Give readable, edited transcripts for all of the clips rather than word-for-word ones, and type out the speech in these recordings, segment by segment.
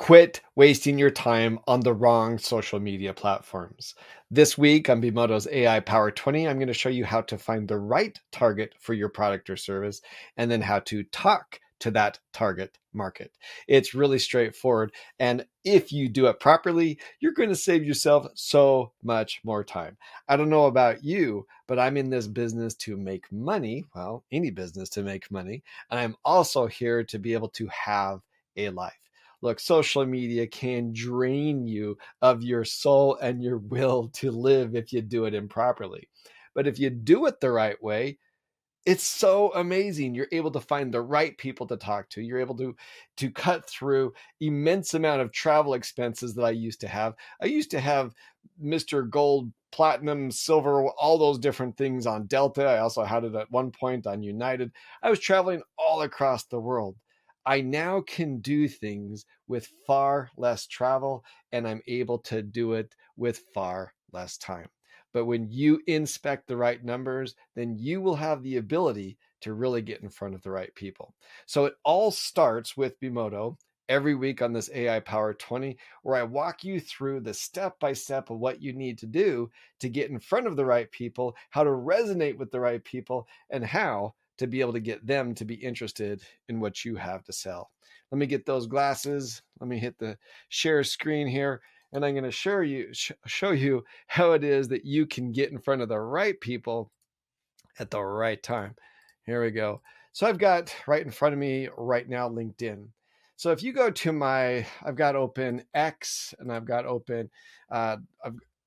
Quit wasting your time on the wrong social media platforms. This week on Bemodo's AI Power 20, I'm going to show you how to find the right target for your product or service and then how to talk to that target market. It's really straightforward. And if you do it properly, you're going to save yourself so much more time. I don't know about you, but I'm in this business to make money. Well, any business to make money. And I'm also here to be able to have a life. Look, social media can drain you of your soul and your will to live if you do it improperly. But if you do it the right way, it's so amazing. You're able to find the right people to talk to. You're able to cut through immense amount of travel expenses that I used to have. I used to have Mr. Gold, Platinum, Silver, all those different things on Delta. I also had it at one point on United. I was traveling all across the world. I now can do things with far less travel, and I'm able to do it with far less time. But when you inspect the right numbers, then you will have the ability to really get in front of the right people. So it all starts with Bemodo every week on this AI Power 20, where I walk you through the step by step of what you need to do to get in front of the right people, how to resonate with the right people, and how to be able to get them to be interested in what you have to sell. Let me get those glasses. Let me hit the share screen here, and I'm going to show you how it is that you can get in front of the right people at the right time. Here we go. So I've got right in front of me right now LinkedIn. So if you go to I've got open X, and I've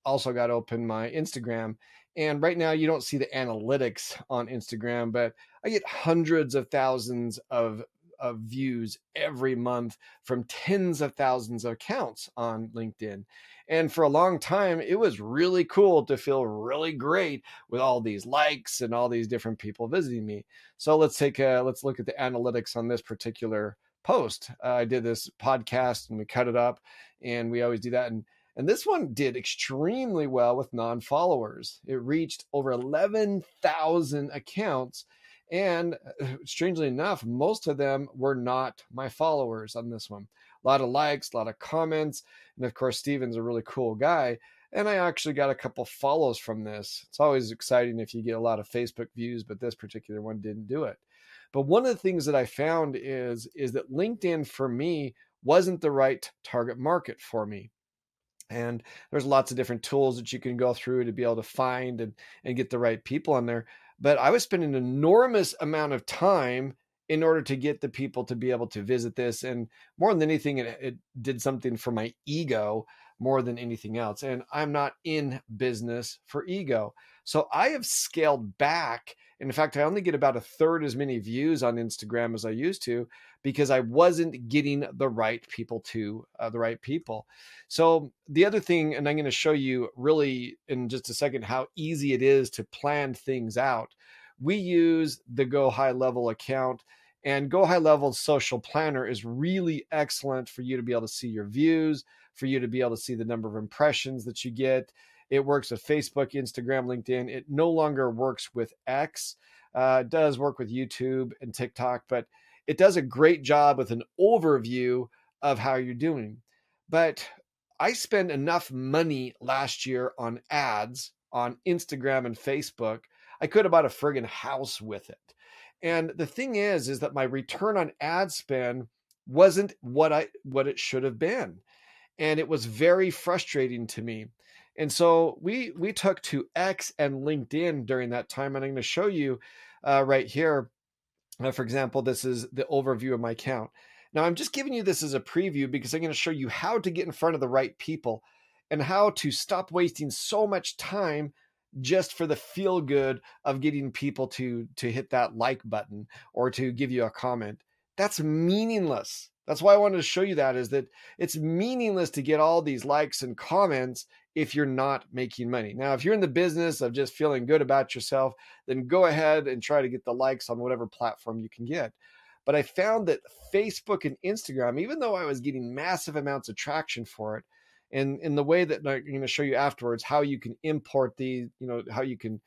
also got open my Instagram. And right now you don't see the analytics on Instagram, but I get hundreds of thousands of views every month from tens of thousands of accounts on LinkedIn. And for a long time, it was really cool to feel really great with all these likes and all these different people visiting me. So let's look at the analytics on this particular post. I did this podcast and we cut it up, and we always do that. And this one did extremely well with non-followers. It reached over 11,000 accounts. And strangely enough, most of them were not my followers on this one. A lot of likes, a lot of comments. And of course, Steven's a really cool guy. And I actually got a couple follows from this. It's always exciting if you get a lot of Facebook views, but this particular one didn't do it. But one of the things that I found is that LinkedIn for me wasn't the right target market for me. And there's lots of different tools that you can go through to be able to find and get the right people on there. But I was spending an enormous amount of time in order to get the people to be able to visit this. And more than anything, it did something for my ego more than anything else. And I'm not in business for ego. So I have scaled back. And in fact, I only get about a third as many views on Instagram as I used to, because I wasn't getting the right people to the right people. So the other thing, and I'm going to show you really in just a second how easy it is to plan things out. We use the Go High Level account, and Go High Level Social Planner is really excellent for you to be able to see your views, for you to be able to see the number of impressions that you get. It works with Facebook, Instagram, LinkedIn. It no longer works with X. It does work with YouTube and TikTok, but it does a great job with an overview of how you're doing. But I spent enough money last year on ads on Instagram and Facebook. I could have bought a friggin' house with it. And the thing is that my return on ad spend wasn't what it should have been. And it was very frustrating to me. And so we took to X and LinkedIn during that time. And I'm going to show you right here. For example, this is the overview of my account. Now, I'm just giving you this as a preview because I'm going to show you how to get in front of the right people and how to stop wasting so much time just for the feel good of getting people to hit that like button or to give you a comment. That's meaningless. That's why I wanted to show you that, is that it's meaningless to get all these likes and comments if you're not making money. Now, if you're in the business of just feeling good about yourself, then go ahead and try to get the likes on whatever platform you can get. But I found that Facebook and Instagram, even though I was getting massive amounts of traction for it, and in the way that I'm going to show you afterwards, how you can import these, how you can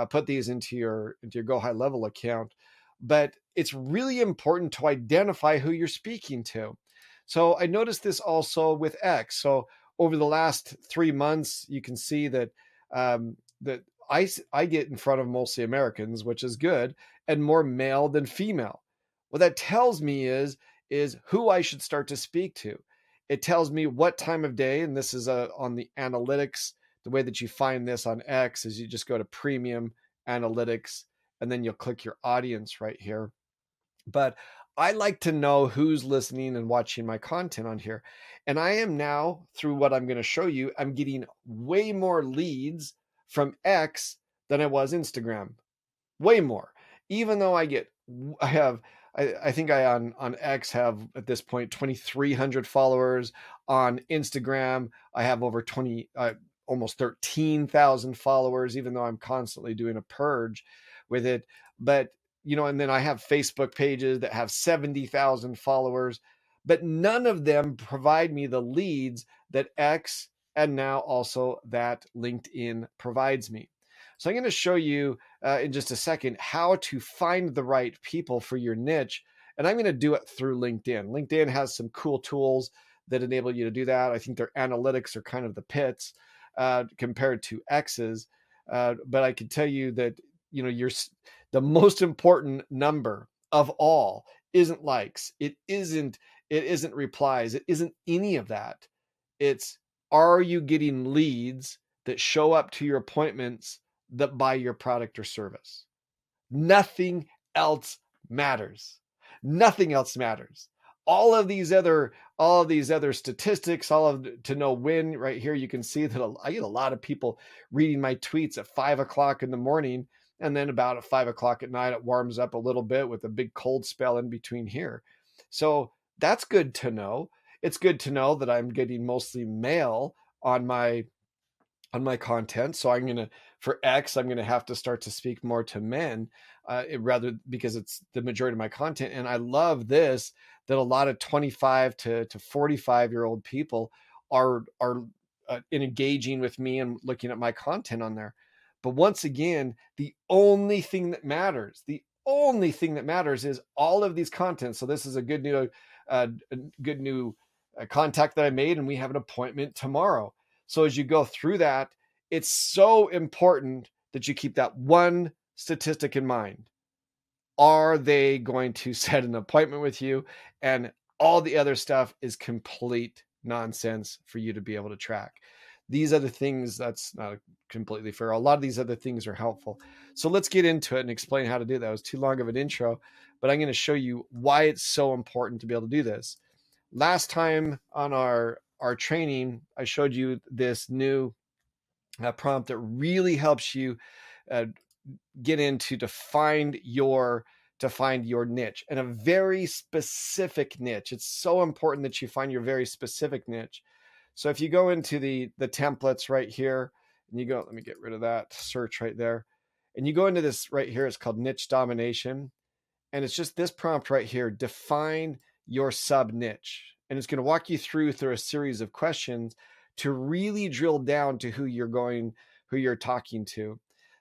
put these into your Go High Level account. But it's really important to identify who you're speaking to. So I noticed this also with X. So over the last 3 months, you can see that that I get in front of mostly Americans, which is good, and more male than female. What that tells me is who I should start to speak to. It tells me what time of day, and this is on the analytics. The way that you find this on X is you just go to premium analytics, and then you'll click your audience right here. But I like to know who's listening and watching my content on here. And I am now, through what I'm going to show you, I'm getting way more leads from X than I was Instagram. Way more. Even though I have, I think I on X have at this point 2,300 followers. On Instagram, I have over 20, almost 13,000 followers, even though I'm constantly doing a purge with it. But, and then I have Facebook pages that have 70,000 followers, but none of them provide me the leads that X and now also that LinkedIn provides me. So I'm going to show you in just a second how to find the right people for your niche. And I'm going to do it through LinkedIn. LinkedIn has some cool tools that enable you to do that. I think their analytics are kind of the pits compared to X's. But I can tell you that, the most important number of all isn't likes. It isn't replies. It isn't any of that. It's, are you getting leads that show up to your appointments that buy your product or service? Nothing else matters. Nothing else matters. All of these other statistics, to know when. Right here, you can see that I get a lot of people reading my tweets at 5 o'clock in the morning, and then about at 5 o'clock at night, it warms up a little bit with a big cold spell in between here. So that's good to know. It's good to know that I'm getting mostly male on my content. So for X, I'm gonna have to start to speak more to men, rather, because it's the majority of my content. And I love this, that a lot of 25 to 45-year-old people are engaging with me and looking at my content on there. But once again, the only thing that matters is all of these contents. So this is a good new contact that I made, and we have an appointment tomorrow. So as you go through that, it's so important that you keep that one statistic in mind. Are they going to set an appointment with you? And all the other stuff is complete nonsense for you to be able to track. These other things, that's not completely fair. A lot of these other things are helpful. So let's get into it and explain how to do that. It was too long of an intro, but I'm going to show you why it's so important to be able to do this. Last time on our training, I showed you this new prompt that really helps you uh, get into to find your niche, and a very specific niche. It's so important that you find your very specific niche. So if you go into the templates right here, and you go, let me get rid of that search right there, and you go into this right here, it's called niche domination. And it's just this prompt right here: define your sub niche. And it's going to walk you through a series of questions to really drill down to who you're talking to.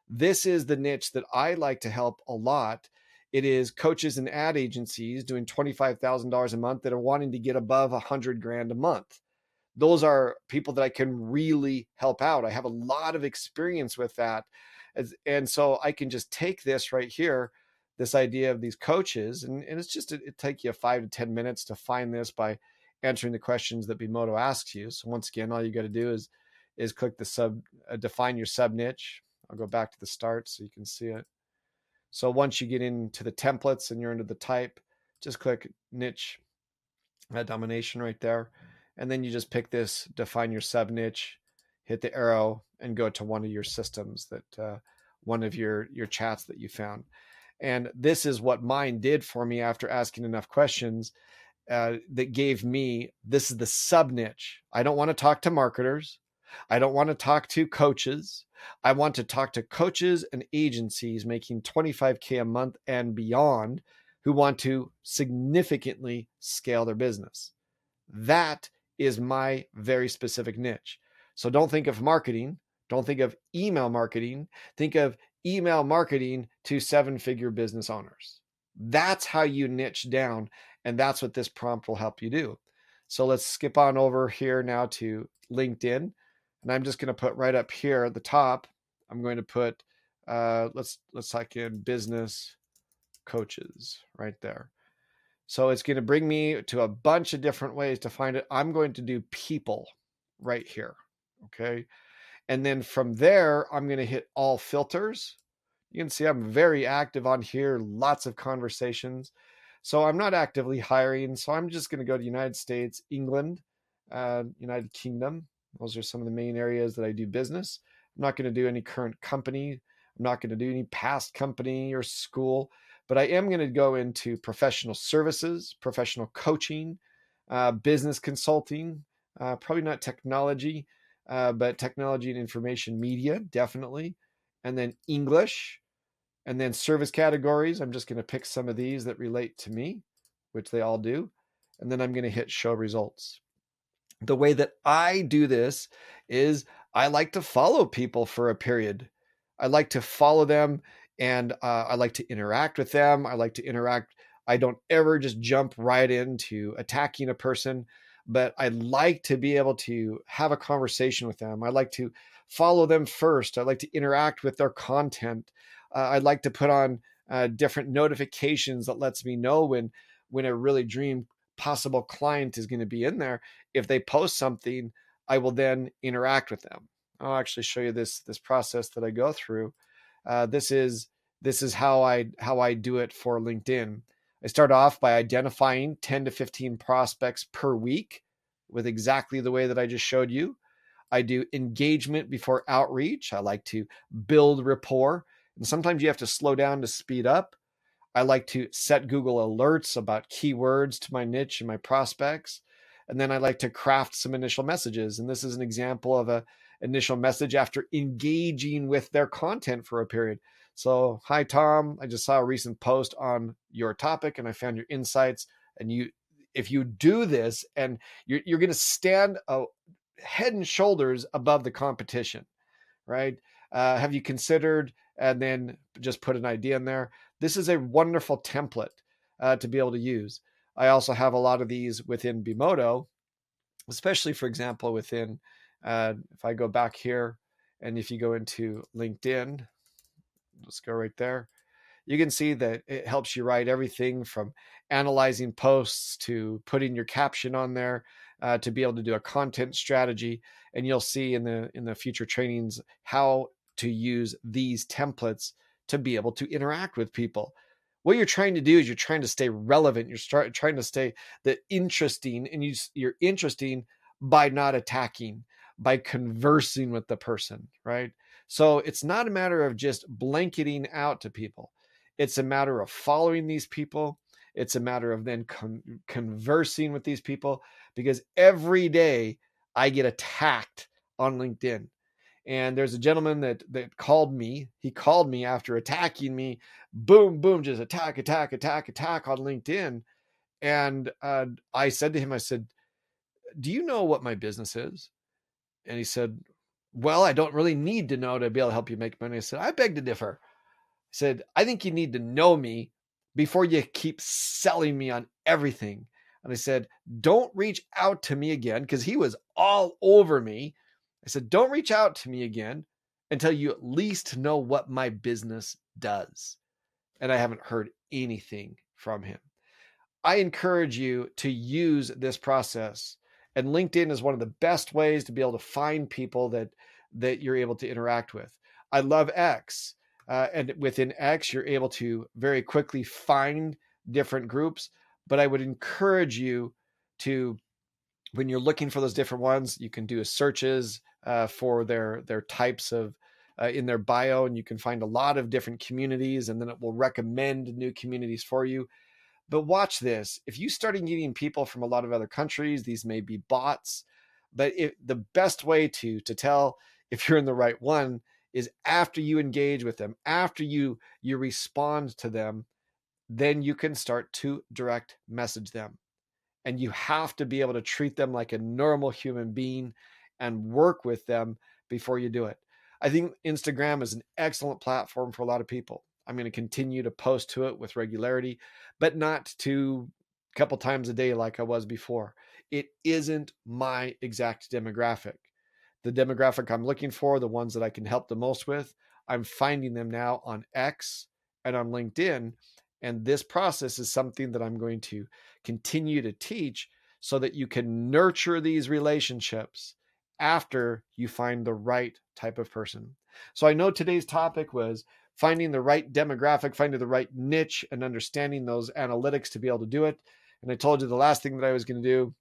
This is the niche that I like to help a lot. It is coaches and ad agencies doing $25,000 a month that are wanting to get above 100 grand a month. Those are people that I can really help out. I have a lot of experience with that. And so I can just take this right here, this idea of these coaches, and it's just, it takes you 5 to 10 minutes to find this by answering the questions that Bemodo asks you. So once again, all you got to do is click the define your sub niche. I'll go back to the start so you can see it. So once you get into the templates and you're into the type, just click niche domination right there. And then you just pick this, define your sub niche, hit the arrow, and go to one of your systems that one of your chats that you found. And this is what mine did for me after asking enough questions. That gave me, this is the sub niche. I don't want to talk to marketers. I don't want to talk to coaches. I want to talk to coaches and agencies making 25K a month and beyond, who want to significantly scale their business. That is my very specific niche. So don't think of marketing. Don't think of email marketing. Think of email marketing to 7-figure business owners. That's how you niche down. And that's what this prompt will help you do. So let's skip on over here now to LinkedIn. And I'm just going to put right up here at the top, I'm going to put, let's type in business coaches right there. So it's going to bring me to a bunch of different ways to find it. I'm going to do people right here. Okay. And then from there, I'm going to hit all filters. You can see I'm very active on here, lots of conversations. So I'm not actively hiring. So I'm just going to go to United States, England, United Kingdom. Those are some of the main areas that I do business. I'm not going to do any current company. I'm not going to do any past company or school, but I am going to go into professional services, professional coaching, business consulting, probably not technology, but technology and information media, definitely. And then English, and then service categories. I'm just going to pick some of these that relate to me, which they all do. And then I'm going to hit show results. The way that I do this is I like to follow people for a period. I like to follow them, and I like to interact with them. I like to interact. I don't ever just jump right into attacking a person, but I like to be able to have a conversation with them. I like to follow them first. I like to interact with their content. I like to put on different notifications that lets me know when a really dream possible client is going to be in there. If they post something, I will then interact with them. I'll actually show you this process that I go through. This is how I do it for LinkedIn. I start off by identifying 10 to 15 prospects per week with exactly the way that I just showed you. I do engagement before outreach. I like to build rapport. And sometimes you have to slow down to speed up. I like to set Google alerts about keywords to my niche and my prospects. And then I like to craft some initial messages. And this is an example of a initial message after engaging with their content for a period. So, hi Tom, I just saw a recent post on your topic and I found your insights. And if you do this, and you're going to stand head and shoulders above the competition, right? Have you considered, and then just put an idea in there. This is a wonderful template to be able to use. I also have a lot of these within Bemodo, especially, for example, within, if I go back here, and if you go into LinkedIn, let's go right there. You can see that it helps you write everything from analyzing posts to putting your caption on there, to be able to do a content strategy. And you'll see in the future trainings how to use these templates to be able to interact with people. What you're trying to do is you're trying to stay relevant. You're trying to stay interesting, and you're interesting by not attacking, by conversing with the person, right? So it's not a matter of just blanketing out to people. It's a matter of following these people. It's a matter of then conversing with these people, because every day I get attacked on LinkedIn. And there's a gentleman that called me. He called me after attacking me. Boom, boom, just attack, attack, attack, attack on LinkedIn. And I said to him, I said, "Do you know what my business is?" And he said, "Well, I don't really need to know to be able to help you make money." I said, "I beg to differ." Said, "I think you need to know me before you keep selling me on everything." And I said, "Don't reach out to me again," because he was all over me. I said, "Don't reach out to me again until you at least know what my business does." And I haven't heard anything from him. I encourage you to use this process. And LinkedIn is one of the best ways to be able to find people that you're able to interact with. I love X. And within X, you're able to very quickly find different groups. But I would encourage you to, when you're looking for those different ones, you can do searches for their types of in their bio, and you can find a lot of different communities, and then it will recommend new communities for you. But watch this. If you start getting people from a lot of other countries, these may be bots. But the best way to tell if you're in the right one is after you engage with them, after you respond to them, then you can start to direct message them. And you have to be able to treat them like a normal human being and work with them before you do it. I think Instagram is an excellent platform for a lot of people. I'm going to continue to post to it with regularity, but not to a couple times a day like I was before. It isn't my exact demographic. The demographic I'm looking for, the ones that I can help the most with, I'm finding them now on X and on LinkedIn. And this process is something that I'm going to continue to teach so that you can nurture these relationships after you find the right type of person. So I know today's topic was finding the right demographic, finding the right niche, and understanding those analytics to be able to do it. And I told you the last thing that I was going to do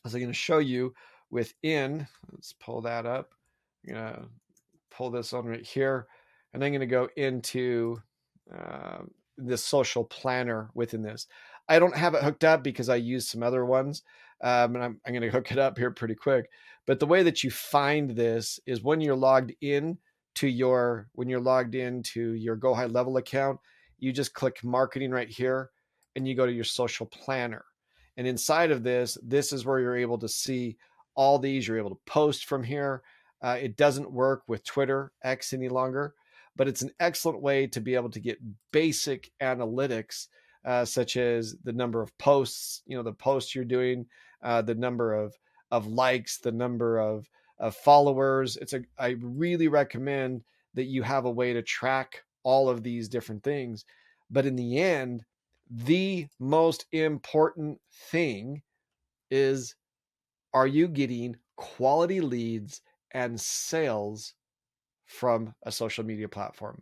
is I'm going to show you within, let's pull that up. I'm going to pull this on right here. And I'm going to go into uh, this social planner within this. I don't have it hooked up because I use some other ones. And I'm going to hook it up here pretty quick. But the way that you find this is when you're logged in to your Go High Level account, you just click marketing right here and you go to your social planner. And inside of this is where you're able to see all these. You're able to post from here. It doesn't work with Twitter X any longer, but it's an excellent way to be able to get basic analytics, such as the number of posts, the posts you're doing, the number of likes, the number of followers. I really recommend that you have a way to track all of these different things. But in the end, the most important thing is, are you getting quality leads and sales from a social media platform?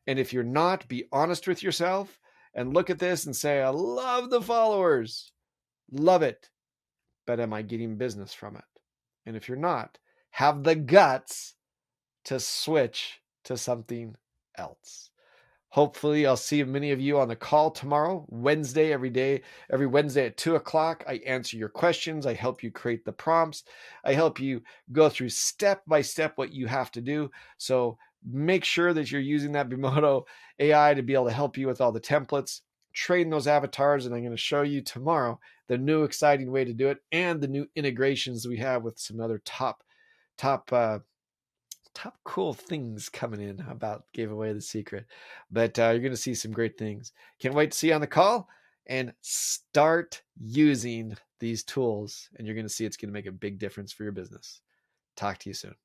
And if you're not, be honest with yourself and look at this and say, I love the followers, love it, but am I getting business from it? And if you're not, have the guts to switch to something else. Hopefully, I'll see many of you on the call tomorrow, Wednesday, every Wednesday at 2 o'clock. I answer your questions. I help you create the prompts. I help you go through step by step what you have to do. So make sure that you're using that Bemodo AI to be able to help you with all the templates, train those avatars. And I'm going to show you tomorrow the new exciting way to do it and the new integrations we have with some other top cool things coming in. About gave away the secret, but you're going to see some great things. Can't wait to see you on the call and start using these tools, and you're going to see it's going to make a big difference for your business. Talk to you soon.